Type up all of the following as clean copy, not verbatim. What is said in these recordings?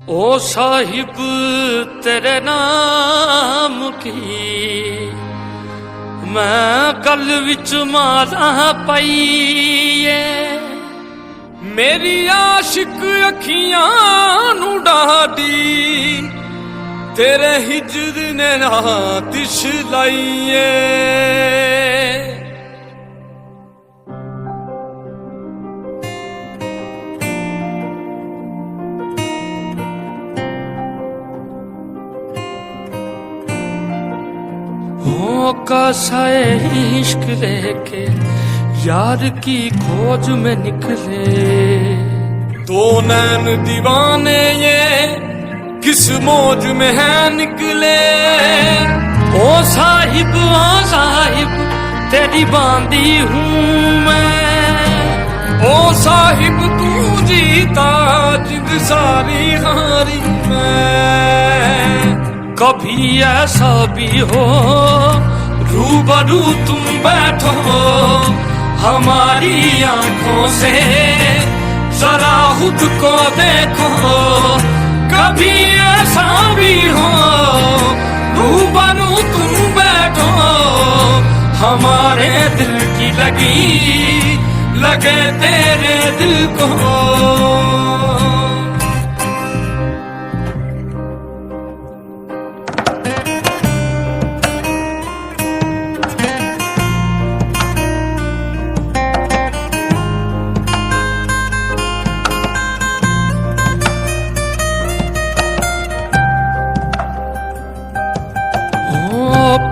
ओ साहिब तेरे नाम की मैं गल विच माला पाईए, मेरी आशिक अखियां नू डाडी तेरे हिजर ने रात लाईए। कासाए इश्क लेके यार की खोज में निकले, दो नैन दीवाने ये किस मौज में है निकले। ओ साहिब तेरी बांदी हूँ मैं, ओ साहिब तू जीता जिंद सारी हारी मैं। कभी ऐसा भी हो रूबरू तुम बैठो हमारी आंखों से जरा खुद को देखो। कभी ऐसा भी हो रूबरू तुम बैठो हमारे दिल की लगे तेरे दिल को।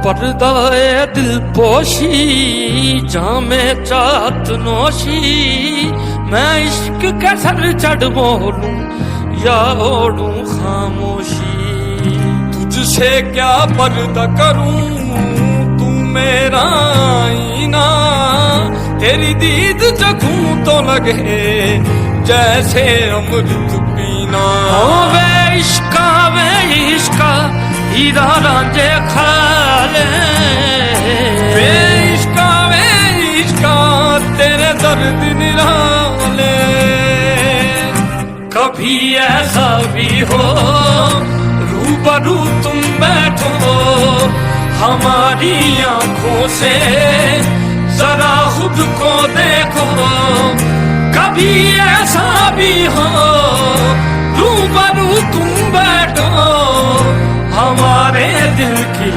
पर्दाए दिल पोशी जामे चाहत नोशी, मैं इश्क के सर चढ़ बोलूं या ओढ़ूं खामोशी। तुझसे क्या पर्दा करूं तू मेरा आईना, तेरी दीद जगूं तो लगे जैसे अमृत पीना। वे इश्का हीरा रांझे खाले, वे इश्का तेरे दर्द निराले। कभी ऐसा भी हो रूबरू तुम बैठो हमारी आंखों से जरा खुद को देखो। कभी ऐसा भी हो रूबरू तुम बैठो हमारे दिल की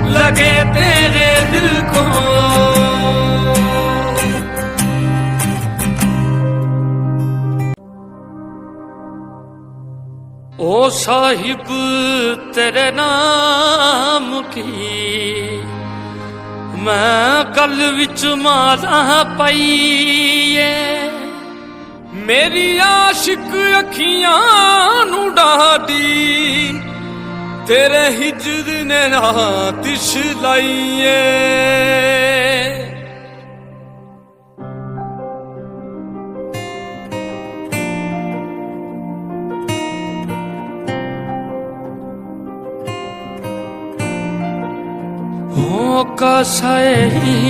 लगे तेरे दिल को। ओ साहिब तेरे नाम की मैं गल विच माला पाईए, मेरी आशिक अखियां नू डाडी तेरे हिजर ने रात लाईए। हो कासाए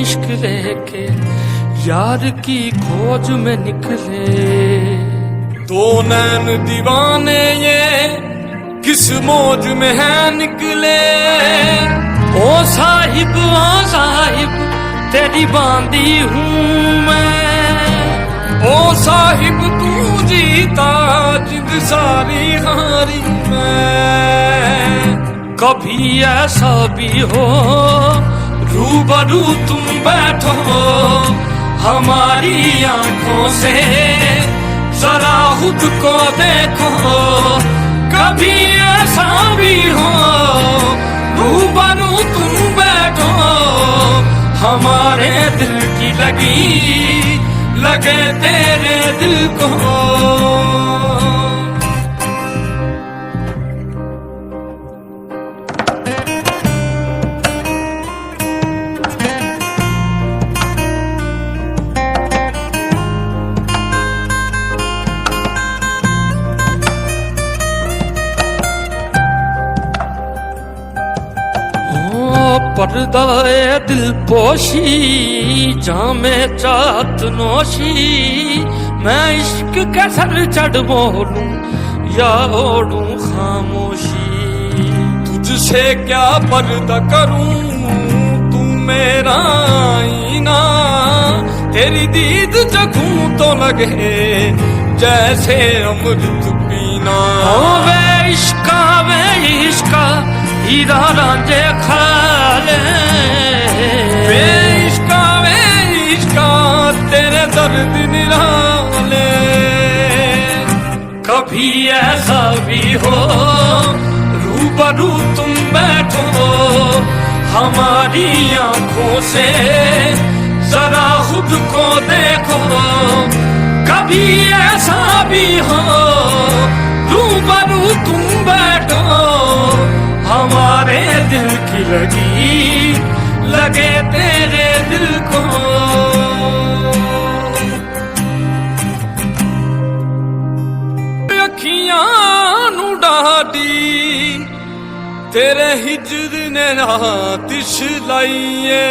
इश्क लेके यार की खोज में निकले, दो नैन दीवाने ये किस मौज में है निकले। ओ साहिब तेरी बांदी हूँ मैं, ओ साहिब तू जीता जिंद सारी हारी मैं। कभी ऐसा भी हो रूबरू तुम बैठो हमारी आंखों से जरा खुद को देखो। कभी ऐसा भी हो रूबरू तुम बैठो हमारे दिल की लगे तेरे दिल को। पर्दाए दिल पोशी जामे चाहत नोशी, मैं इश्क के सर चढ़ बोलूं या ओढ़ूं खामोशी। तुझसे क्या पर्दा करूं, तू मेरा आईना, तेरी दीद जगूं तो लगे जैसे अमृत पीना। वे इश्का हीरा रांझे खाले, वे इश्का तेरे दर्द निराले। कभी ऐसा भी हो रूबरू तुम बैठो, हमारी आंखों से जरा खुद को देखो। कभी ऐसा भी हो रूबरू तुम बैठो, हमारे दिल की लगे तेरे दिल को। अखियां नू डाडी तेरे हिजर ने रात लाइए,